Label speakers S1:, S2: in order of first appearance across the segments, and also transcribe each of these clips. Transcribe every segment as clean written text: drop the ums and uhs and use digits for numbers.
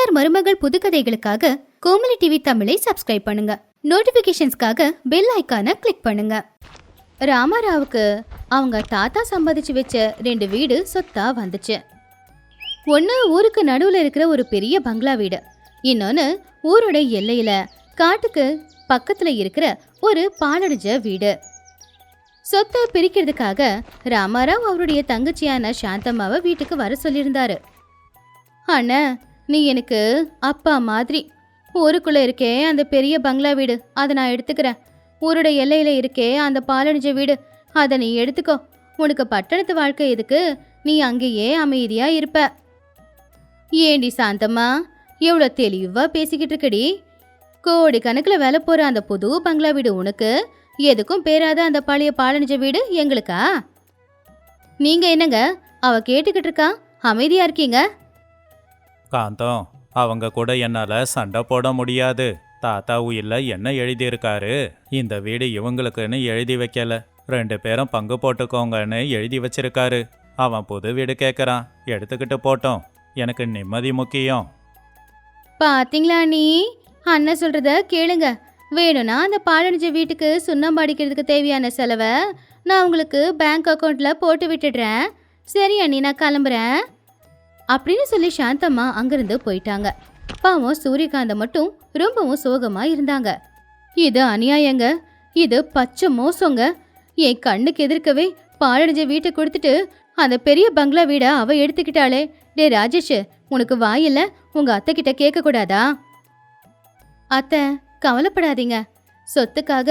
S1: மாமியார் மருமகள் புதுக்கதைகளுக்காக கோமலி டிவி தமிழை சப்ஸ்கிரைப் பண்ணுங்க. நோட்டிபிகேஷன்ஸ்க்காக பெல் ஐக்கானை கிளிக் பண்ணுங்க. ராமாராவுக்கு அவங்க தாத்தா சம்பாதிச்சு வச்ச 2 வீடு சொத்தா வந்துச்சு. ஒன்னு ஊருக்கு நடுவுல இருக்கிற ஒரு பெரிய பங்களா வீடு, இன்னொன்னு ஊரோட எல்லையில காட்டுக்கு பக்கத்துல இருக்கிற ஒரு பாலடைஞ்ச வீடு. சொத்தை பிரிக்கிறதுக்காக ராமாராவ் அவருடைய தங்கச்சியான சாந்தம்மாவை வீட்டுக்கு வர சொல்லியிருந்தாரு. அண்ணா, நீ எனக்கு அப்பா மாதிரி. ஊருக்குள்ள இருக்கே அந்த பெரிய பங்களா வீடு, அதை நான் எடுத்துக்கிறேன். ஊரோட எல்லையில இருக்கே அந்த பாலடைஞ்ச வீடு, அதை நீ எடுத்துக்கோ. உனக்கு பட்டணத்து வாழ்க்கை எதுக்கு? நீ அங்கேயே அமைதியா இருப்ப. ஏண்டி சாந்தம்மா, எவ்வளோ தெளிவா பேசிக்கிட்டு இருக்கடி. கோடி கணக்கில் வேலை போற அந்த புது பங்களா வீடு உனக்கு, எதுக்கும் பேராத அந்த பழைய பாலடைஞ்ச வீடு எங்களுக்கா? நீங்க என்னங்க அவ கேட்டுக்கிட்டு இருக்கா, அமைதியா இருக்கீங்க?
S2: காந்தம், அவங்க கூட என்னால சண்டை போட முடியாது. தாத்தா உயிரில் என்ன எழுதியிருக்காரு, இந்த வீடு இவங்களுக்குன்னு எழுதி வைக்கல, 2 பேரும் பங்கு போட்டுக்கோங்கன்னு எழுதி வச்சிருக்காரு. அவன் புது வீடு கேட்குறான், எடுத்துக்கிட்டு போட்டோம். எனக்கு நிம்மதி முக்கியம்.
S1: பாத்தீங்களா, நீ அண்ணன் சொல்றத கேளுங்க. வேணும்னா அந்த பாலடைஞ்ச வீட்டுக்கு சுண்ணாம்பு அடிக்கிறதுக்கு தேவையான செலவை நான் உங்களுக்கு பேங்க் அக்கௌண்ட்ல போட்டு விட்டுடுறேன். சரி அண்ணி, நான் கிளம்புறேன் அப்படின்னு சொல்லி சாந்தம்மா அங்கிருந்து போயிட்டாங்க. பாவம் சூரியகாந்தம் மட்டும் ரொம்பவும் சோகமா இருந்தாங்க. இது அநியாயங்க, இது பச்சை மோசங்க. என் கண்ணுக்கு எதிர்க்கவே பாலடைஞ்ச வீட்டை கொடுத்துட்டு அந்த பெரிய பங்களா வீடை அவ எடுத்துக்கிட்டாளே. டே ராஜேஷ், உனக்கு வாயில்ல? உங்க அத்தை கிட்ட கேட்க கூடாதா? அத்தை, கவலைப்படாதீங்க. சொத்துக்காக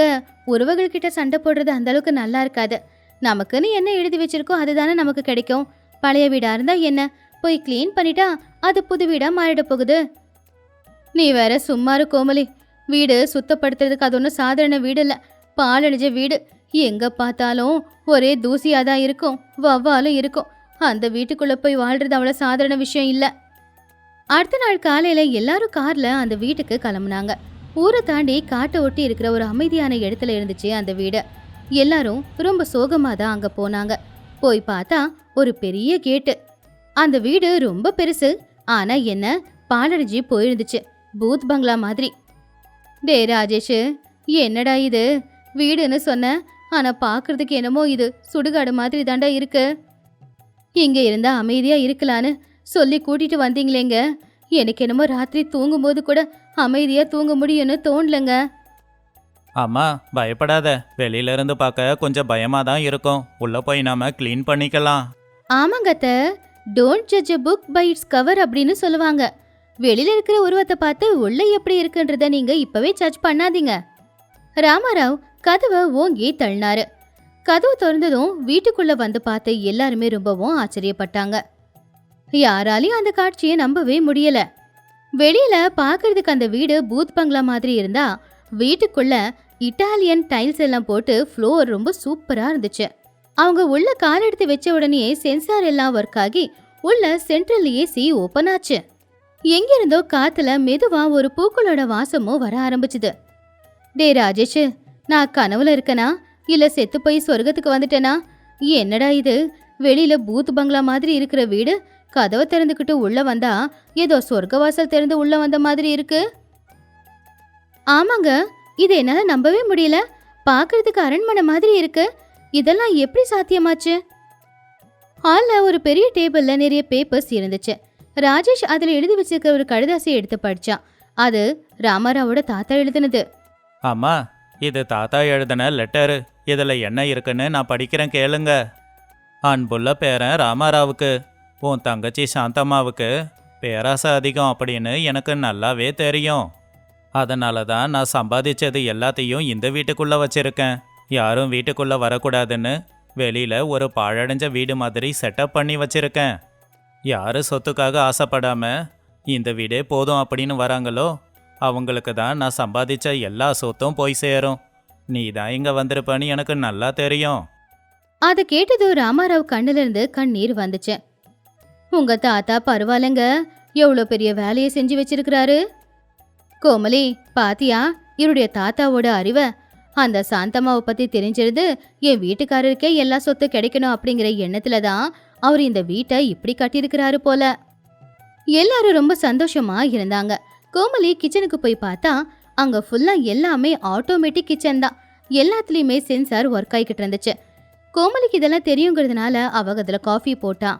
S1: உறவுகள் கிட்ட சண்டை போடுறது அந்த அளவுக்கு நல்லா இருக்காது. நமக்குன்னு என்ன எழுதி வச்சிருக்கோ அதுதானே நமக்கு கிடைக்கும். பழைய வீடா இருந்தா என்ன, போய் கிளீன் பண்ணிட்டா அது புது வீடா மாறிட போகுது. நீ வேற சும்மாரு கோமலி. வீடு சுத்தப்படுத்துறதுக்கு அது ஒன்றும் சாதாரண வீடு இல்லை, பாலடைஞ்ச வீடு. எங்க பார்த்தாலும் ஒரே தூசியாதான் இருக்கும், வவ்வாலும் இருக்கும். அந்த வீட்டுக்குள்ள போய் வாழ்றது அவ்வளோ சாதாரண விஷயம் இல்லை. அடுத்த நாள் காலையில எல்லாரும் கார்ல அந்த வீட்டுக்கு கிளம்புனாங்க. ஊரை தாண்டி காட்டை ஒட்டி இருக்கிற ஒரு அமைதியான இடத்துல இருந்துச்சு அந்த வீடு. எல்லாரும் ரொம்ப சோகமா தான் அங்க போனாங்க. போய் பார்த்தா ஒரு பெரிய கேட்டு. அந்த வீடு ரொம்ப பெருசு, ஆனா என்ன பாலடைஞ்சு போயிருந்துச்சு, பூத் பங்களா மாதிரி. டே ராஜேஷ், என்னடா இது வீடுன்னு சொன்ன, ஆனா பாக்குறதுக்கு என்னமோ இது சுடுகாடு மாதிரி தாண்டா இருக்கு. இங்க இருந்தா அமைதியா இருக்கலான்னு சொல்லி கூட்டிட்டு வந்தீங்களேங்க. எனக்கு என்னமோ ராத்திரி தூங்கும்போது கூட அமைதியா தூங்க முடியும்னு தோணலங்க.
S2: அம்மா, பயப்படாத. வெளியில இருந்து பார்க்க கொஞ்சம் பயமா தான் இருக்கும். உள்ள போய் நாம கிளீன் பண்ணிக்கலாம்.
S1: ஆமாங்க அத்தை, don't judge a book by its cover அப்படின்னு சொல்லுவாங்க. வெளியில இருக்கிற உருவத்தை பார்த்து உள்ள எப்படி இருக்குன்றத நீங்க இப்பவே ஜட்ஜ் பண்ணாதீங்க. ராமாராவ் கதவை ஓங்கி தள்ளினாரு. கதவு திறந்ததும் வீட்டுக்குள்ள வந்து பார்த்து எல்லாருமே ரொம்பவும் ஆச்சரியப்பட்டாங்க. யாராலையும் அந்த காட்சியை நம்பவே முடியல. வெளியில பாக்குறதுக்கு அந்த வீடு பூத் பங்களா மாதிரி இருந்தா, வீட்டுக்குள்ள இட்டாலியன் டைல்ஸ் எல்லாம் போட்டு ஃப்ளோர் ரொம்ப சூப்பரா இருந்துச்சு. அவங்க உள்ள கால் எடுத்து வச்ச உடனே சென்சார் எல்லாம் ஒர்க் ஆகி உள்ள சென்ட்ரல் ஏசி ஓபன் ஆச்சு. எங்கிருந்தோ காத்துல மெதுவா ஒரு பூக்களோட வாசமும் வர ஆரம்பிச்சுது. டே ராஜேஷ், நான் கனவுல இருக்கனா இல்ல செத்து போய் சொர்க்கத்துக்கு வந்துட்டேனா? என்னடா இது, வெளியில பூத் பங்களா மாதிரி இருக்கிற வீடு, கதவை திறந்துக்கிட்டு உள்ள வந்தா ஏதோ சொர்க்கவாசல் திறந்து உள்ள வந்த மாதிரி இருக்கு. ஆமாங்க, இது என்னால நம்பவே முடியல. பாக்குறதுக்கு அரண்மனை மாதிரி இருக்கு. இதெல்லாம் எப்படி சாத்தியமாச்சு? ஹால்ல ஒரு பெரிய டேபிள்ல நிறைய பேப்பர்ஸ் இருந்துச்சு. ராஜேஷ் அதுல எழுதி வச்சிருக்க ஒரு கடிதாசியை எடுத்து படிச்சான். அது ராமாராவோட தாத்தா எழுதினது.
S2: அம்மா, இது தாத்தா எழுதின லெட்டரு. இதுல என்ன இருக்குன்னு நான் படிக்கிறேன், கேளுங்க. அன்புள்ள பேரன் ராமாராவுக்கு, உன் தங்கச்சி சாந்தம்மாவுக்கு பேராசை அதிகம் அப்படின்னு எனக்கு நல்லாவே தெரியும். அதனால தான் நான் சம்பாதிச்சது எல்லாத்தையும் இந்த வீட்டுக்குள்ள வச்சிருக்கேன். யாரும் வீட்டுக்குள்ள வரக்கூடாதுன்னு வெளியில ஒரு பாழடைஞ்ச வீடு மாதிரி செட்டப் பண்ணி வச்சிருக்கேன். யாரு சொத்துக்காக ஆசைப்படாம இந்த வீடே போதும் அப்படின்னு வராங்களோ அவங்களுக்கு தான் நான் சம்பாதிச்ச எல்லா சொத்தும் போய் சேரும். நீ தான் இங்க வந்திருப்பன்னு எனக்கு நல்லா தெரியும்.
S1: அதை கேட்டதும் ராமாராவ் கண்ணுல இருந்து கண்ணீர் வந்துச்சு. உங்க தாத்தா பரவாயில்லைங்க, எவ்வளோ பெரிய வேலையை செஞ்சு வச்சிருக்கிறாரு. கோமலி, பாத்தியா இவருடைய தாத்தாவோட அறிவை? அந்த சாந்தம்மாவை பத்தி தெரிஞ்சிருது என் வீட்டுக்காரருக்கே எல்லா சொத்து கிடைக்கணும் அப்படிங்கிற எண்ணத்துல தான் அவர் இந்த வீட்டை இப்படி கட்டியிருக்கிறாரு போல. எல்லாரும் ரொம்ப சந்தோஷமா இருந்தாங்க. கோமலி கிச்சனுக்கு போய் பார்த்தா அங்க ஃபுல்லா எல்லாமே ஆட்டோமேட்டிக் கிச்சன் தான். எல்லாத்துலயுமே சென்சார் ஒர்க் ஆகிக்கிட்டு இருந்துச்சு. கோமலிக்கு இதெல்லாம் தெரியுங்கிறதுனால அவ அதுல காஃபி போட்டா.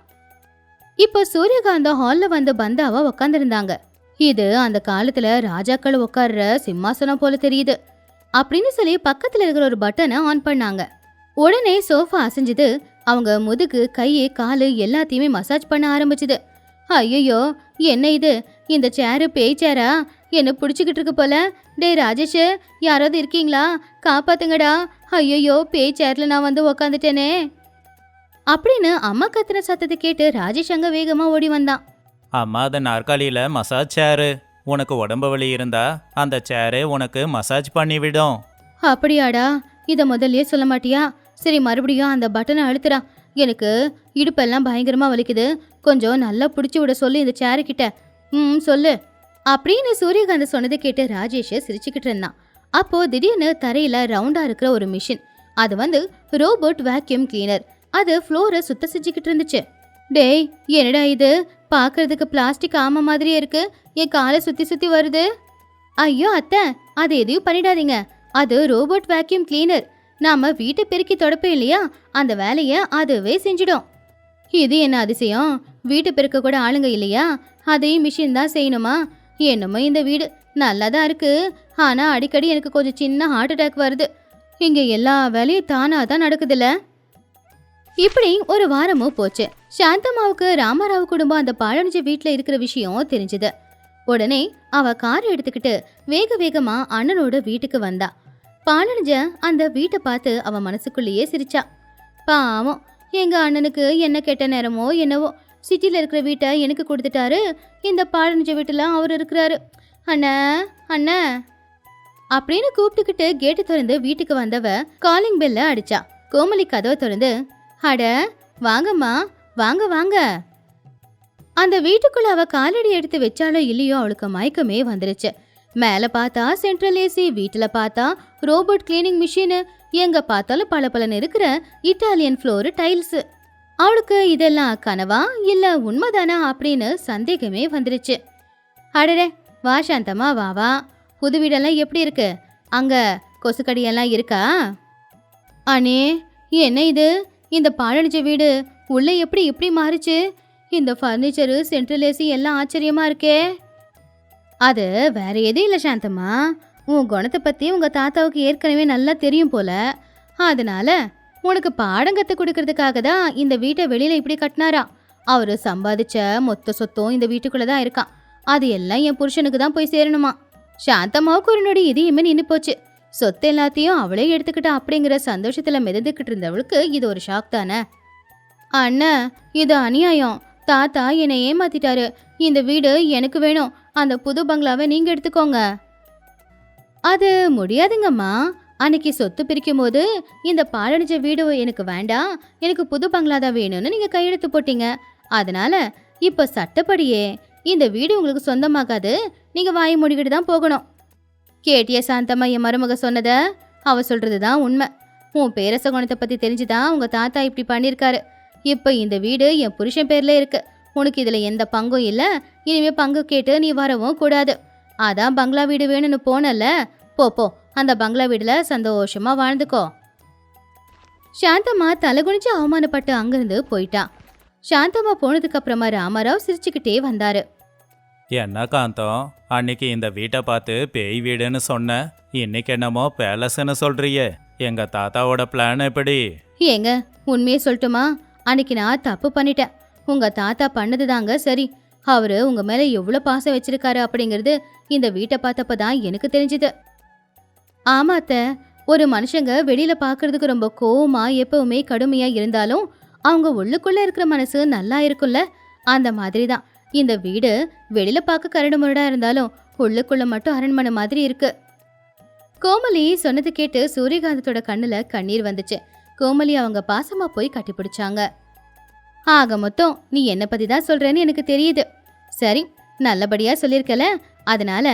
S1: இப்போ சூரியகாந்தா ஹால்ல வந்து பந்தாவா உக்காந்துருந்தாங்க. இது அந்த காலத்துல ராஜாக்கள் உட்கார்ற சிம்மாசனம் போல தெரியுது அப்படின்னு சொல்லி பக்கத்துல இருக்கிற ஒரு பட்டனை ஆன் பண்ணாங்க. உடனே சோஃபா அசைஞ்சது. அவங்க முதுகு, கையை, காலு எல்லாத்தையுமே மசாஜ் பண்ண ஆரம்பிச்சுது. ஐயோ, என்ன இது? இந்த சேரு பேய் சேரா? என்ன பிடிச்சிக்கிட்டு இருக்கு போல. டே ராஜேஷ், யாராவது இருக்கீங்களா? காப்பாத்துங்கடா. ஐயோ, பேய் சேர்ல நான் வந்து உக்காந்துட்டேனே அப்படின்னு அம்மா கத்துன சத்தத்தை கேட்டு ராஜேஷ் அங்க வேகமா ஓடி வந்தான்.
S2: அம்மா, அது நாற்காலியில் மசாஜ் சேரு. உனக்கு உடம்பு வலி இருந்தா அந்த சேரு உனக்கு மசாஜ் பண்ணிவிடும்.
S1: அப்படியாடா? இத முதல்லயே சொல்ல மாட்டியா? சரி, மறுபடியும் அந்த பட்டனை அழுத்துறா. எனக்கு இடுப்பெல்லாம் பயங்கரமா வலிக்குது. கொஞ்சம் நல்லா பிடிச்சி விட சொல்லு இந்த சேரு கிட்ட. சொல்லு அப்படின்னு சூரியகாந்த் சொன்னதை கேட்டு ராஜேஷ் சிரிச்சுக்கிட்டு இருந்தான். அப்போ திடீர்னு தரையில ரவுண்டா இருக்கிற ஒரு மிஷின், அது வந்து ரோபோட் வேக்யூம் கிளீனர், அது ஃப்ளோரை சுத்த செஞ்சுக்கிட்டு இருந்துச்சு. டேய், என்னடா இது? பார்க்கறதுக்கு பிளாஸ்டிக் ஆமை மாதிரியே இருக்கு. என் காலை சுத்தி சுத்தி வருது. ஐயோ அத்தை, அது எதையும் பண்ணிடாதீங்க. அது ரோபோட் வேக்யூம் கிளீனர். நாம வீட்டை பெருக்கி தொடப்போம் இல்லையா, அந்த வேலையை அதுவே செஞ்சிடும். இது என்ன அதிசயம்? வீட்டை பெருக்க கூட ஆளுங்க இல்லையா? அதையும் மிஷின் தான் செய்யணுமா? என்னமோ இந்த வீடு நல்லா தான் இருக்கு, ஆனா அடிக்கடி எனக்கு கொஞ்சம் சின்ன ஹார்ட் அட்டாக் வருது. இங்க எல்லா வேலையும் தானா தான் நடக்குதுல்ல. இப்படி ஒரு வாரமும் போச்சு. சாந்தம்மாவுக்கு ராமராவ் குடும்பம் அந்த பாழடைஞ்ச வீட்டுல இருக்கிற விஷயம் தெரிஞ்சது. உடனே அவ கார் எடுத்துக்கிட்டு வேக வேகமா அண்ணனோட வீட்டுக்கு வந்தா. பாழடைஞ்ச அந்த வீட்டை பார்த்து அவ மனசுக்குள்ளேயே சிரிச்சா. பாவம், எங்க அண்ணனுக்கு என்ன கெட்ட நேரமோ என்னவோ, சிட்டில இருக்கிற வீட்டை எனக்கு கொடுத்துட்டாரு. இந்த பாழடைஞ்ச வீட்டுல அவர் இருக்கிறாரு. அண்ணா அண்ணா அப்படின்னு கூப்பிட்டுக்கிட்டு கேட்டு திறந்து வீட்டுக்கு வந்தவ காலிங் பெல்ல அடிச்சா. கோமலி கதவை திறந்து, அட வாங்கம்மா, வாங்க வாங்க. அந்த வீட்டுக்குள்ள அவ காலடி எடுத்து வச்சாலோ இல்லையோ அவளுக்கு மயக்கமே வந்துருச்சு. மேல பார்த்தா சென்ட்ரல் ஏசி, வீட்டுல பார்த்தா ரோபோட் கிளீனிங் மிஷின், எங்க பார்த்தாலும் பளபளன்னு இருக்கிற இட்டாலியன் ஃப்ளோர் டைல்ஸ். அவளுக்கு இதெல்லாம் கனவா இல்ல உண்மைதானா அப்படின்னு சந்தேகமே வந்துருச்சு. அடடே, வா சாந்தம்மா, வா வா. புது வீடெல்லாம் எப்படி இருக்கு? அங்க கொசுக்கடியெல்லாம் இருக்கா? அண்ணே, என்ன இது? இந்த பாழடைஞ்ச வீடு உள்ள எப்படி இப்படி மாறிச்சு? இந்த ஃபர்னிச்சரு, சென்ட்ரல் ஏசி எல்லாம் ஆச்சரியமா இருக்கே. அது வேற எதுவும் இல்லை சாந்தம்மா, உன் குணத்தை பத்தி உங்க தாத்தாவுக்கு ஏற்கனவே நல்லா தெரியும் போல. அதனால உனக்கு பாடம் கத்து கொடுக்கறதுக்காக தான் இந்த வீட்டை வெளியில இப்படி கட்டினாரா. அவரு சம்பாதிச்ச மொத்த சொத்தும் இந்த வீட்டுக்குள்ளதான் இருக்கான். அது எல்லாம் என் புருஷனுக்கு தான் போய் சேரணுமா. சாந்தம்மாவுக்கு ஒரு நொடி இதையுமே நின்று போச்சு. சொத்து எல்லாத்தையும் அவளே எடுத்துக்கிட்டா அப்படிங்கிற சந்தோஷத்துல மிதந்துக்கிட்டு இருந்தவளுக்கு இது ஒரு ஷாக் தானே. அண்ணன், இது அநியாயம். தாத்தா என்னை ஏமாத்திட்டாரு. இந்த வீடு எனக்கு வேணும். அந்த புது பங்களாவை நீங்க எடுத்துக்கோங்க. அது முடியாதுங்கம்மா. அன்னைக்கு சொத்து பிரிக்கும் போது இந்த பாழடைஞ்ச வீடு எனக்கு வேண்டாம், எனக்கு புது பங்களா தான் வேணும்னு நீங்க கையெழுத்து போட்டீங்க. அதனால இப்ப சட்டப்படியே இந்த வீடு உங்களுக்கு சொந்தமாகாது. நீங்க வாய் மூடிக்கிட்டு தான் போகணும். கேட்டிய சாந்தம்மா, என் மருமக சொன்னத? அவ சொல்றதுதான் உண்மை. உன் பேரச குணத்தை பத்தி தெரிஞ்சுதான் உங்க தாத்தா இப்படி பண்ணிருக்காரு. இப்ப இந்த வீடு என் புருஷன் பேர்ல இருக்கு. உனக்கு இதுல எந்த பங்கும் இல்ல. இனிமே பங்கு கேட்டு நீ வரவும் கூடாது. அதான் பங்களா வீடு வேணும்னு போனல, போ, அந்த பங்களா வீடுல சந்தோஷமா வாழ்ந்துக்கோ. சாந்தம்மா தலைகுனிச்சு அவமானப்பட்டு அங்கிருந்து போயிட்டா. சாந்தம்மா போனதுக்கு அப்புறமா ராமராவ் சிரிச்சுக்கிட்டே வந்தாரு.
S2: என்ன காந்தம், அன்னைக்கு இந்த வீட்டை பார்த்து பேய் வீடுன்னு சொன்ன, இன்னைக்கு என்னமோ பேலஸ்ன்னு சொல்றியே. எங்க தாத்தாவோட பிளான் எப்படி?
S1: ஏங்க, உண்மையே சொல்லட்டுமா? அன்னைக்கு நான் தப்பு பண்ணிட்டேன். உங்க தாத்தா பண்ணது தாங்க சரி. அவரு உங்க மேல எவ்வளவு பாசம் வச்சிருக்காரு அப்படிங்கிறது இந்த வீட்டை பார்த்தப்பதான் எனக்கு தெரிஞ்சுது. ஆமாத்த, ஒரு மனுஷங்க வெளியில பாக்குறதுக்கு ரொம்ப கோவமா எப்பவுமே கடுமையா இருந்தாலும் அவங்க உள்ளுக்குள்ள இருக்கிற மனசு நல்லா இருக்கும்ல, அந்த மாதிரிதான் இந்த வீடு. வெளியில பார்க்க கரடு முரடா இருந்தாலும் உள்ளுக்குள்ள மட்டும் அரண்மனை மாதிரி இருக்கு. கோமலி சொன்னது கேட்டு சூரியகாந்தத்தோட கண்ணுல கண்ணீர் வந்துச்சு. கோமலி அவங்க பாசமா போய் கட்டிப்பிடிச்சாங்க. ஆக மொத்தம் நீ என்ன பத்தி தான் சொல்றேன்னு எனக்கு தெரியுது. சரி, நல்லபடியா சொல்லிருக்கல. அதனால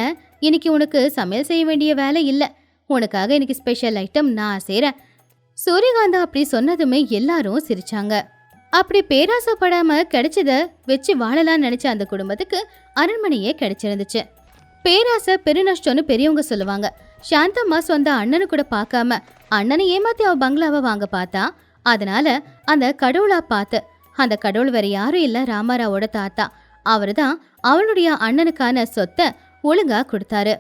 S1: இன்னைக்கு உனக்கு சமையல் செய்ய வேண்டிய வேலை இல்ல. உனக்காக இன்னைக்கு ஸ்பெஷல் ஐட்டம் நான் செய்றேன். சூரியகாந்தா அப்படி சொன்னதுமே எல்லாரும் சிரிச்சாங்க. அப்படி பேராசைப்படாம கிடைச்சத வச்சு வாழலாம்னு நினைச்ச அந்த குடும்பத்துக்கு அரண்மனையே கிடைச்சிருந்துச்சு. பேராசை பெருநஷ்டம்னு பெரியவங்க சொல்லுவாங்க. சாந்தம்மா சொந்த அண்ணனு கூட பார்க்காம அண்ணனை ஏமாத்தி அவ பங்களாவை வாங்க பார்த்தா. அதனால அந்த கடவுளா பார்த்து, அந்த கடவுள் வேற யாரும் இல்ல, ராமாராவோட தாத்தா. அவருதான் அவனுடைய அண்ணனுக்கான சொத்தை ஒழுங்கா கொடுத்தாரு.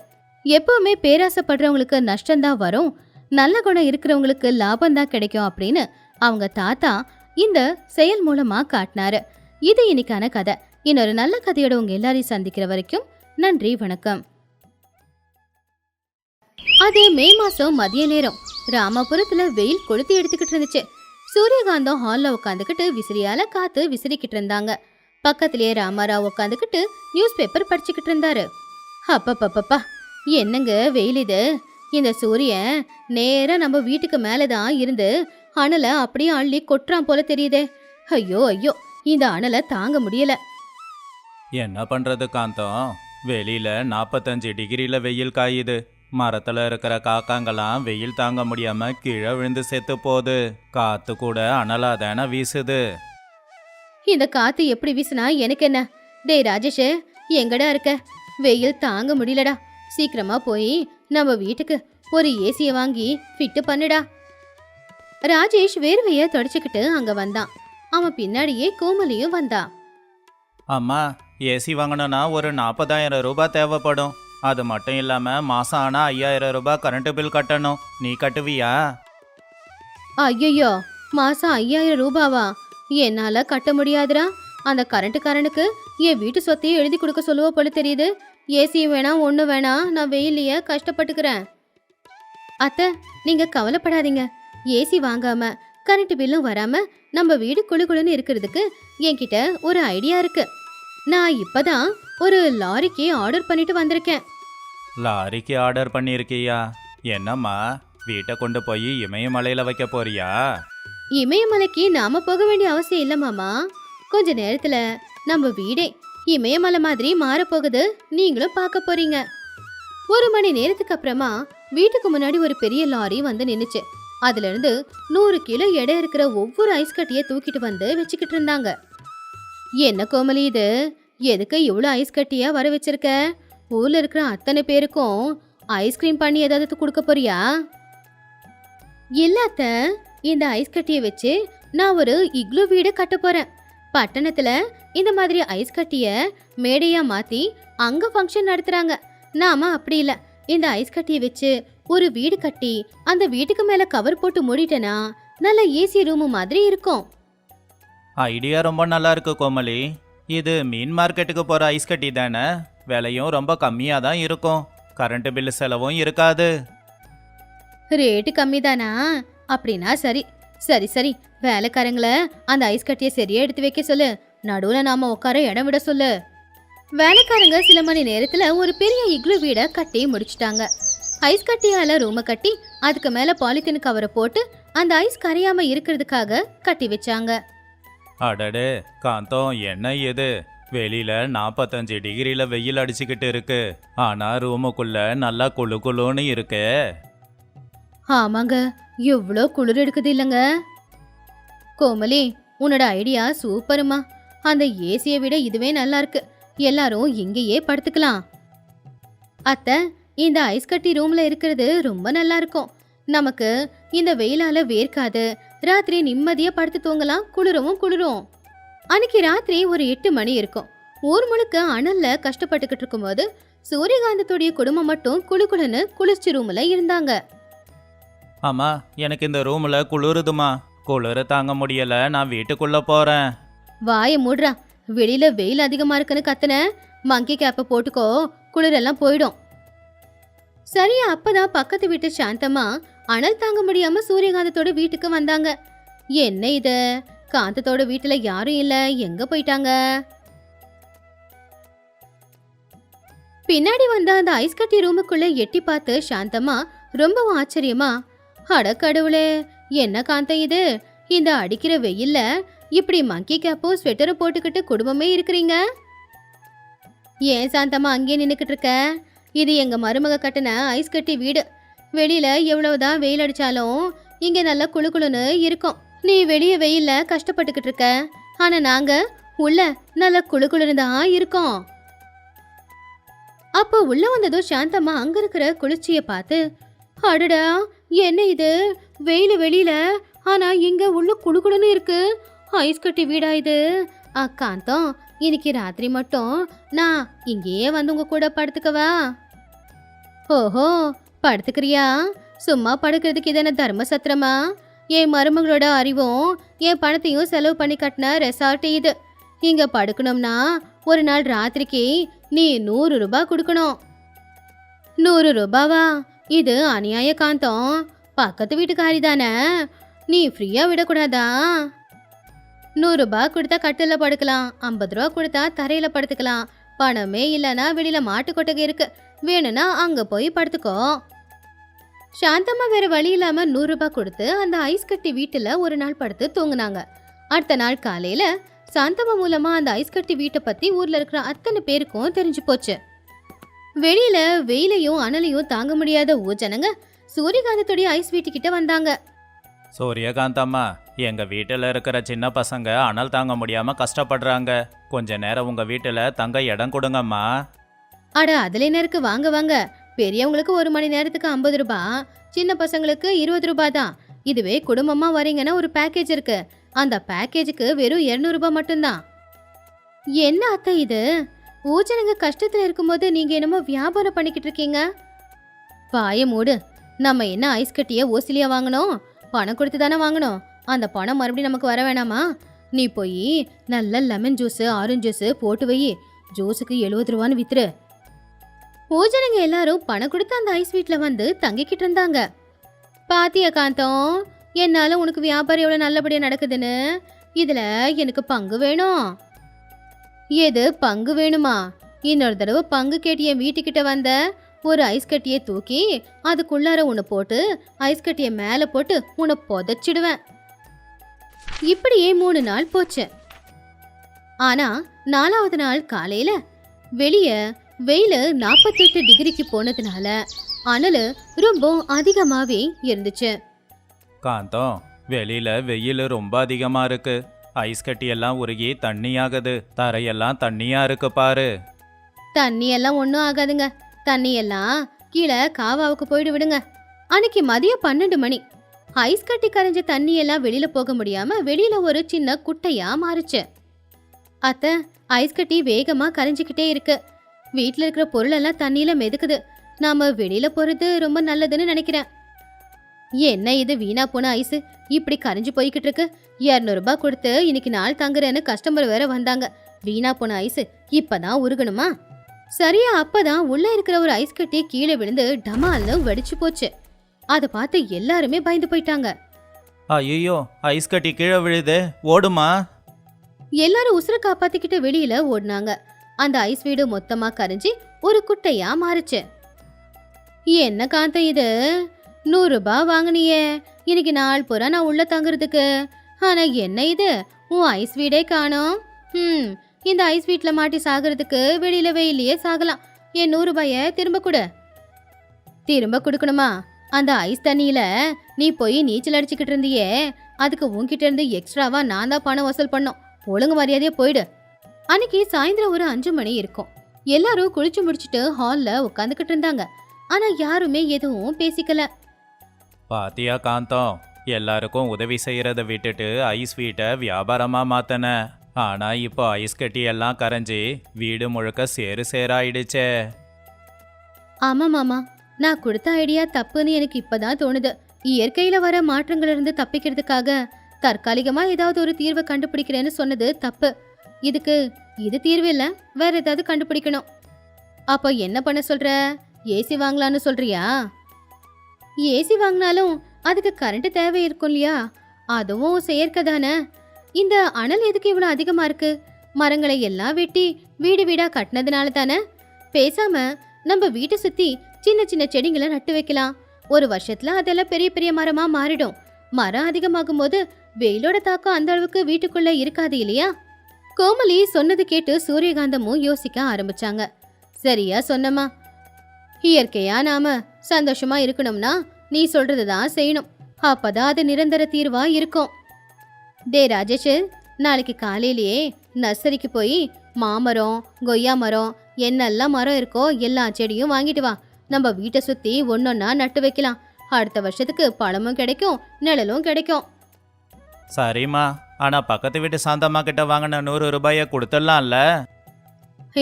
S1: எப்பவுமே பேராசைப்படுறவங்களுக்கு நஷ்டம்தான் வரும், நல்ல குணம் இருக்கிறவங்களுக்கு லாபம் தான் கிடைக்கும் அப்படின்னு அவங்க தாத்தா இந்த செயல் மூலமா காட்டினாரு. இது இன்னைக்கான கதை. இன்னொரு நல்ல கதையோட உங்க எல்லாரையும் சந்திக்கிற வரைக்கும் நன்றி, வணக்கம். அது மே மாசம் மதிய நேரம். ராமபுரத்துல வெயில் கொளுத்தி எடுத்துக்கிட்டு இருந்துச்சு. சூரியகாந்தம் ஹால்ல உட்காந்துக்கிட்டு விசிறியால காத்து விசிறிக்கிட்டு இருந்தாங்க. பக்கத்திலேயே ராமாராவ் உட்காந்துக்கிட்டு நியூஸ் பேப்பர் படிச்சுக்கிட்டு இருந்தாரு. அப்பப்பப்பப்பா, என்னங்க வெயில் இது! இந்த சூரியன் நேரா நம்ம வீட்டுக்கு மேலதான் இருந்து அனலை அப்படியே அள்ளி கொட்டுறான் போல தெரியுதே. ஐயோ ஐயோ, இந்த அனலை தாங்க முடியல.
S2: என்ன பண்றது காந்தம், வெளியில 45 டிகிரில வெயில் காயுது. மரத்துல இருக்கிற காக்காங்கெல்லாம் வெயில் தாங்க முடியாம கீழே விழுந்து செத்து போகுது. காத்து கூட அனலா தானே வீசுது.
S1: இந்த காத்து எப்படி வீசுனா எனக்கு என்ன? டேய் ராஜேஷ், எங்கடா இருக்க? வெயில் தாங்க முடியலடா. சீக்கிரமா போய் நம்ம வீட்டுக்கு ஒரு ஏசியை வாங்கி ஃபிட்டு பண்ணுடா. ராஜேஷ் வேர்வைய தொடச்சுக்கிட்டு அங்க வந்தான். அவன் பின்னாடியே கோமலியும் வந்தா.
S2: அம்மா, ஏசி வாங்கணும்னா ஒரு 40,000 ரூபாய் தேவைப்படும். அது மட்டும் இல்லாம மாசம் ஆனா 5,000 ரூபாய் கரண்ட் பில் கட்டணும். நீ கட்டுவியா?
S1: ஐயோ, மாசம் 5,000 ரூபாவா? என்னால கட்ட முடியாதுடா. அந்த கரண்ட்டுக்காரனுக்கு என் வீட்டு சொத்தையே எழுதி கொடுக்க சொல்லுவ போல தெரியுது. ஏசி வேணாம், ஒண்ணு வேணாம், நான் வெயிலையே கஷ்டப்பட்டுக்கிறேன். அத்தை, நீங்க கவலைப்படாதீங்க. ஏசி வாங்காம கரண்ட் பில்லும் வராம நம்ம வீடு குளுகுளுன்னு இருக்கிறதுக்கு என்கிட்ட ஒரு ஐடியா இருக்கு. நான் இப்பதான் ஒரு லாரிக்கு ஆர்டர் பண்ணிட்டு வந்திருக்கேன்.
S2: லாரிக்கு ஆர்டர் பண்ணியிருக்கியா? என்னம்மா, வீட்டை கொண்டு போய் இமயமலையில வைக்க போறியா?
S1: இமயமலைக்கு நாம போக வேண்டிய அவசியம் இல்ல மாமா. கொஞ்ச நேரத்துல நம்ம வீடே இமயமலை மாதிரி மாறப்போகுது. நீங்களும் பார்க்க போறீங்க. 1 மணி நேரத்துக்கு அப்புறமா வீட்டுக்கு முன்னாடி ஒரு பெரிய லாரி வந்து நின்னுச்சு. அதுல இருந்து 100 கிலோ எடை இருக்கிற ஒவ்வொரு ஐஸ் கட்டியை தூக்கிட்டு வந்து வச்சுக்கிட்டு இருந்தாங்க. என்ன கோமலி இது? எதுக்கு இவ்வளோ ஐஸ் கட்டியா வர வச்சிருக்க? ஊர்ல இருக்கிற அத்தனை பேருக்கும் ஐஸ்கிரீம் பண்ணி ஏதாவது கொடுக்க போறியா? இல்லாத்த, இந்த ஐஸ் கட்டியை வச்சு நான் ஒரு இக்லு வீடு கட்ட போறேன். பட்டணத்துல இந்த மாதிரி ஐஸ் கட்டிய மேடையா மாத்தி அங்க ஃபங்க்ஷன் நடத்துறாங்க. நாம அப்படி இல்ல, இந்த ஐஸ் கட்டியை வச்சு ஒரு வீடு கட்டி அந்த வீட்டுக்கு மேல கவர் போட்டு மூடிட்டேனா நல்ல ஏசி ரூம் மாதிரி இருக்கும்.
S2: ஐடியா ரொம்ப நல்லா இருக்கு கோமலி. இது மீன் மார்க்கெட்டுக்கு போற ஐஸ் கட்டி தானே? விலையும் ரொம்ப கம்மியா தான் இருக்கும். கரண்ட் பில் செலவும் இருக்காது.
S1: ரேட்டு கம்மி தானா? அப்படின்னா சரி சரி சரி, வேலைக்காரங்களை அந்த ஐஸ் கட்டியை சரியா எடுத்து வைக்க சொல்லு. நடுவுல நாம உட்கார இடம் விட சொல்லு. வேலைக்காரங்க சில மணி நேரத்துல ஒரு பெரிய இக்லு வீடை கட்டி முடிச்சிட்டாங்க. ஐஸ் கட்டியால ரூமை கட்டி அதுக்கு மேல பாலித்தீன் கவரை போட்டு அந்த ஐஸ் கரையாம இருக்கிறதுக்காக கட்டி வச்சாங்க.
S2: அடடே காந்தம், என்ன இது? வெளியில 45 டிகிரில வெயில் அடிச்சுக்கிட்டு இருக்கு. ஆனா ரூமுக்குள்ள நல்லா குளு குளுன்னு இருக்கு.
S1: ஆமாங்க, எவ்வளோ குளிர் எடுக்குது இல்லைங்க. கோமலி, உன்னோட ஐடியா சூப்பருமா. அந்த ஏசியை விட இதுவே நல்லா இருக்கு. எல்லாரும் இங்கேயே படுத்துக்கலாம். அத்தை, இந்த ஐஸ் கட்டி ரூம்ல இருக்கிறது ரொம்ப நல்லா இருக்கும். நமக்கு இந்த வெயிலால வேர்க்காது. ராத்திரி நிம்மதியா படுத்து தூங்கலாம். குளிரும். அன்னைக்கு ராத்திரி ஒரு 8 மணி இருக்கும். ஊர் முழுக்க அனல்ல கஷ்டப்பட்டுக்கிட்டு இருக்கும்போது சூரியகாந்தத்துடைய குடும்பம் மட்டும் குளுகுளுன்னு குளிர்ச்சி ரூம்ல இருந்தாங்க.
S2: ஆமா, எனக்கு இந்த ரூம்ல குளிருதுமா. குளிர தாங்க முடியல, நான் வீட்டுக்குள்ள போறேன்.
S1: வாய மூடுறா. வெளியில வெயில் அதிகமா இருக்குன்னு கத்துன, மங்கி கேப்ப போட்டுக்கோ, குளிரெல்லாம் போயிடும். சரியா அப்பதான் பக்கத்து வீட்டு சாந்தம்மா அனல் தாங்க முடியாம சூரியகாந்தத்தோட வீட்டுக்கு வந்தாங்க. என்ன இது? காந்தத்தோட வீட்டுல யாரும் இல்ல, எங்க போயிட்டாங்க? பின்னாடி வந்த அந்த ஐஸ் கட்டி ரூமுக்குள்ள எட்டி பார்த்து சாந்தம்மா ரொம்பவும் ஆச்சரியமா, அட கடவுளே, என்ன காந்தம் இது? இந்த அடிக்கிற வெயில்ல இப்படி மங்கி கேப்பும் ஸ்வெட்டரும் போட்டுக்கிட்டு குடும்பமே இருக்கிறீங்க? ஏன் சாந்தம்மா அங்கேயே நின்னுக்கிட்டு இருக்க? இது எங்க மருமக கட்டின ஐஸ் கட்டி வீடு. வெளியில எவ்வளவுதான் வெயில் அடிச்சாலும் இங்க நல்லா குளுகுளுன்னு இருக்கும். நீ வெளியே வெயில்ல கஷ்டப்பட்டுக்கிட்டு இருக்க, ஆனா நாங்க உள்ள நல்ல குளு குளுன்னு தான் இருக்கோம். அப்போ உள்ள வந்ததும் சாந்தம்மா அங்க இருக்கிற குளிர்ச்சிய பார்த்து, அடடா என்ன இது, வெயில் வெளியில, ஆனா இங்க உள்ள குளுகுளுன்னு இருக்கு, ஐஸ் கட்டி வீடா இது. அக்காந்தம், இன்னைக்கு ராத்திரி மட்டும் நான் இங்கேயே வந்து உங்க கூட படுத்துக்கவா? ஓஹோ, படுத்துக்கிறியா? சும்மா படுக்கிறதுக்கு இது என்ன தர்ம சத்திரமா? என் மருமகளோட அறிவும் என் பணத்தையும் செலவு பண்ணி கட்டின ரெசார்ட் இது. இங்க படுக்கணும்னா ஒரு நாள் ராத்திரிக்கு நீ 100 ரூபாய் கொடுக்கணும். 100 ரூபாவா? இது அநியாய காந்தம். பக்கத்து வீட்டுக்காரி தானே, நீ ஃப்ரீயா விடக்கூடாதா? 100 ரூபாய் கொடுத்தா கட்டில படுக்கலாம், 50 ரூபா கொடுத்தா தரையில படுத்துக்கலாம். பணமே இல்லைன்னா வெளியில மாட்டு கொட்டகை இருக்கு, வேணும்னா அங்க போய் படுத்துக்கோ. சாந்தம்மா வேற வழி இல்லாம 100 ரூபாய் கொடுத்து அந்த ஐஸ் கட்டி வீட்டுல ஒரு நாள் படுத்து தூங்குனாங்க. அடுத்த நாள் காலையில சாந்தம்மா மூலமா அந்த ஐஸ் கட்டி வீட்டை பத்தி ஊர்ல இருக்கிற அத்தனை பேருக்கும் தெரிஞ்சு போச்சு. வெளியில வெயிலையும் அனலையும் தாங்க முடியாத ஊஜனங்க சூரியகாந்தத்துடைய ஐஸ் வீட்டுக்கிட்ட வந்தாங்க.
S2: சூரியகாந்தம்மா, எங்க வீட்டில் இருக்கிற சின்ன பசங்க அனல் தாங்க முடியாம கஷ்டப்படுறாங்க. கொஞ்ச நேரம் உங்க வீட்டில் தங்க இடம் கொடுங்கம்மா.
S1: அட அதுல என்ன இருக்கு, வாங்க வாங்க. பெரியவங்களுக்கு 1 மணி நேரத்துக்கு 50 ரூபாய், சின்ன பசங்களுக்கு 20 ரூபாய் தான். இதுவே குடும்பமா வரீங்கன்னா ஒரு பேக்கேஜ் இருக்கு, அந்த பேக்கேஜுக்கு வெறும் 200 ரூபாய் மட்டும்தான். என்ன அத்தை இது, ஊஜனங்க கஷ்டத்துல இருக்கும்போது நீங்க என்னமோ வியாபாரம் பண்ணிக்கிட்டு இருக்கீங்க? வாய மூடு. நம்ம என்ன ஐஸ் கட்டிய ஓசிலியா வாங்கணும்? பணம் கொடுத்து தானே வாங்கணும். அந்த பணம் மறுபடியும் நமக்கு வர வேணாமா? நீ போய் நல்ல லெமன் ஜூஸ், ஆரஞ்சு ஜூஸ் போட்டு வை, ஜூஸுக்கு 70 ரூபான்னு வித்துரு. ஊஜனங்க எல்லாரும் பணம் கொடுத்து அந்த ஐஸ் வீட்ல வந்து தங்கிக்கிட்டு இருந்தாங்க. பாத்தியா காந்தம், என்னால உனக்கு வியாபாரம் எவ்வளவு நல்லபடியா நடக்குதுன்னு. இதுல எனக்கு பங்கு வேணும். எது பங்கு வேணுமா? இன்னொரு தடவை பங்கு கேட்டு என் வீட்டுக்கிட்ட வந்த ஒரு ஐஸ் கட்டியை தூக்கி அதுக்குள்ளார உன்னை போட்டு ஐஸ் கட்டியை மேல போட்டு உன்னை புதைச்சிடுவேன். இப்படியே 3 நாள் போச்சு. ஆனா 4வது நாள் காலையில வெளிய வெயில 48 டிகிரிக்கு போனதுனால அனல் ரொம்ப அதிகமாவே இருந்துச்சு.
S2: காந்தம், வெளியில வெயில் ரொம்ப அதிகமா இருக்கு. ஐஸ் கட்டி எல்லாம் உருகி தண்ணியாகுது. தரையெல்லாம் தண்ணியா இருக்கு பாரு.
S1: தண்ணி எல்லாம் ஒன்றும் ஆகாதுங்க. தண்ணி எல்லாம் கீழே காவாவுக்கு போயிட்டு விடுங்க. அன்னைக்கு மதியம் 12 மணி ஐஸ் கட்டி கரைஞ்ச தண்ணி எல்லாம் வெளியில போக முடியாம வெளியில ஒரு சின்ன குட்டையா மாறுச்சு. அத்தை, ஐஸ் கட்டி வேகமா கரைஞ்சிக்கிட்டே இருக்கு. வீட்டுல இருக்கிற பொருள் எல்லாம் தண்ணியில மிதக்குது. நாம வெளியில போறது ரொம்ப நல்லதுன்னு நினைக்கிறேன். என்ன இது வீணா போன ஐஸ் இப்படி கரைஞ்சு போய்கிட்டு இருக்கு. 200 ரூபாய் கொடுத்து இன்னைக்கு நாள் தங்குறேன்னு கஸ்டமர் வேற வந்தாங்க. வீணா போன ஐஸ் இப்பதான் உருகணுமா? சரியா அப்பதான் உள்ள இருக்கிற ஒரு ஐஸ் கட்டி கீழே விழுந்து டமால்னு வெடிச்சு போச்சு. அதை பார்த்து எல்லாருமே பயந்து போயிட்டாங்க.
S2: ஐயோ, ஐஸ் கட்டி கீழே விழுது, ஓடுமா?
S1: எல்லாரும் உசுர காப்பாத்திக்கிட்டு வெளியில ஓடினாங்க. அந்த ஐஸ் வீடு மொத்தமா கரைஞ்சி ஒரு குட்டையா மாறுச்சு. என்ன காந்தம் இது, 100 ரூபாய் வாங்கினியே இன்னைக்கு நாள் பூரா நான் உள்ள தங்குறதுக்கு. ஆனா என்ன இது, உன் ஐஸ் வீடே காணோம். இந்த ஐஸ் வீட்ல மாட்டி சாகிறதுக்கு வெளியில வெயிலேயே சாகலாம். என் 100 ரூபாய திரும்ப கொடு. திரும்ப கொடுக்கணுமா? அந்த ஐஸ் தண்ணியில நீ போய் நீச்சல் அடிச்சுக்கிட்டு இருந்தியே, அதுக்கு உன்கிட்ட இருந்து எக்ஸ்ட்ராவா நான் தான் பணம் வசூல் பண்ணோம். ஒழுங்கு மரியாதையா போயிடு. அன்னைக்கு சாயந்தரம் ஒரு 5 மணி இருக்கும். எல்லாரும் குளிச்சு முடிச்சுட்டு ஹால்ல உட்காந்துக்கிட்டு இருந்தாங்க. ஆனா யாருமே எதுவும் பேசிக்கல.
S2: பாத்தியா காந்தம், எல்லாருக்கும் உதவி செய்யறத விட்டுட்டு ஐஸ் வீட்டை வியாபாரமா மாத்தன. ஆனா இப்போ ஐஸ் கட்டி எல்லாம் கரைஞ்சி வீடு முழுக்க சேரு சேராயிடுச்சே.
S1: ஆமா மாமா, நான் கொடுத்த ஐடியா தப்புன்னு எனக்கு இப்பதான் தோணுது. இயற்கையில வர மாற்றங்கள்ல இருந்து தப்பிக்கிறதுக்காக தற்காலிகமா ஏதாவது ஒரு தீர்வை கண்டுபிடிக்கிறேன்னு சொன்னது தப்பு. இதுக்கு இது தீர்வு இல்ல, வேற ஏதாவது கண்டுபிடிக்கணும். அப்ப என்ன பண்ண சொல்ற? ஏசி வாங்கலான்னு சொல்றியா? ஏசி வாங்கினாலும் அதுக்கு கரண்ட் தேவை இருக்கும் இல்லையா? அதுவும் செயற்கை தானே. இந்த அனல் எதுக்கு இவ்வளவு அதிகமா இருக்கு? மரங்களை எல்லாம் வெட்டி வீடு வீடா கட்டினதுனால தானே. பேசாம நம்ம வீட்டை சுத்தி சின்ன சின்ன செடிங்களை நட்டு வைக்கலாம். ஒரு வருஷத்துல அதெல்லாம் பெரிய பெரிய மரமா மாறிடும். மரம் அதிகமாகும் போது வெயிலோட தாக்கம் அந்த அளவுக்கு வீட்டுக்குள்ள இருக்காது இல்லையா? கோமலி சொன்னது கேட்டு சூரியகாந்தமும் யோசிக்க ஆரம்பிச்சாங்க. சரியா சொன்னமா. இயற்கையா நாம சந்தோஷமா இருக்கணும்னா நீ சொல்றதுதான் செய்யணும். அப்பதான் அது நிரந்தர தீர்வா இருக்கும். டே ராஜேஷ், நாளைக்கு காலையிலேயே நர்சரிக்கு போய் மாமரம், கொய்யா மரம், என்னெல்லாம் மரம் இருக்கோ எல்லா செடியும் வாங்கிட்டு வா. நம்ம வீட்டை சுத்தி ஒன்னொன்னா நட்டு வைக்கலாம். அடுத்த வருஷத்துக்கு பழமும் கிடைக்கும், நிழலும் கிடைக்கும்.
S2: சரிம்மா, ஆனா பக்கத்து வீட்டு சாந்தம்மா கிட்ட வாங்கின 100 ரூபாயை கொடுத்துடலாம்ல?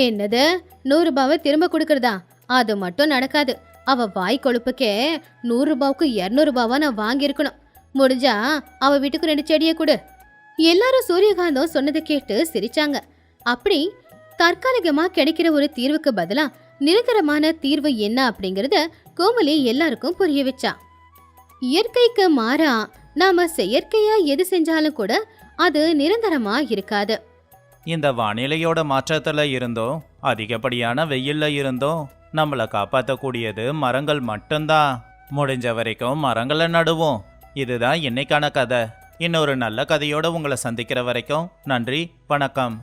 S1: என்னது, 100 ரூபாவை திரும்ப கொடுக்கறதா? அது மட்டும் நடக்காது. அவ வாய் கொழுப்புக்கே 100 ரூபாவுக்கு 200 ரூபாவா நான் வாங்கியிருக்கணும். முடிஞ்சா அவ வீட்டுக்கு 2 செடியை கொடு. எல்லாரும் சூரியகாந்தம் சொன்னதை கேட்டு சிரிச்சாங்க. அப்படி தற்காலிகமா கிடைக்கிற ஒரு தீர்வுக்கு பதிலா நிரந்தரமான தீர்வு என்ன அப்படிங்கறத கோமலி எல்லாருக்கும் புரிய வச்சா. இயற்கைக்கு மாறா நாம செயற்கையா எது செஞ்சாலும் கூட அது நிரந்தரமா இருக்காது.
S2: இந்த வானிலையோட மாற்றத்துல இருந்தோம், அதிகப்படியான வெயில்ல இருந்தோம் நம்மளை காப்பாற்றக்கூடியது மரங்கள் மட்டும்தான். முடிஞ்ச வரைக்கும் மரங்களை நடுவோம். இதுதான் இன்னைக்கான கதை. இன்னொரு நல்ல கதையோட உங்களை சந்திக்கிற வரைக்கும் நன்றி, வணக்கம்.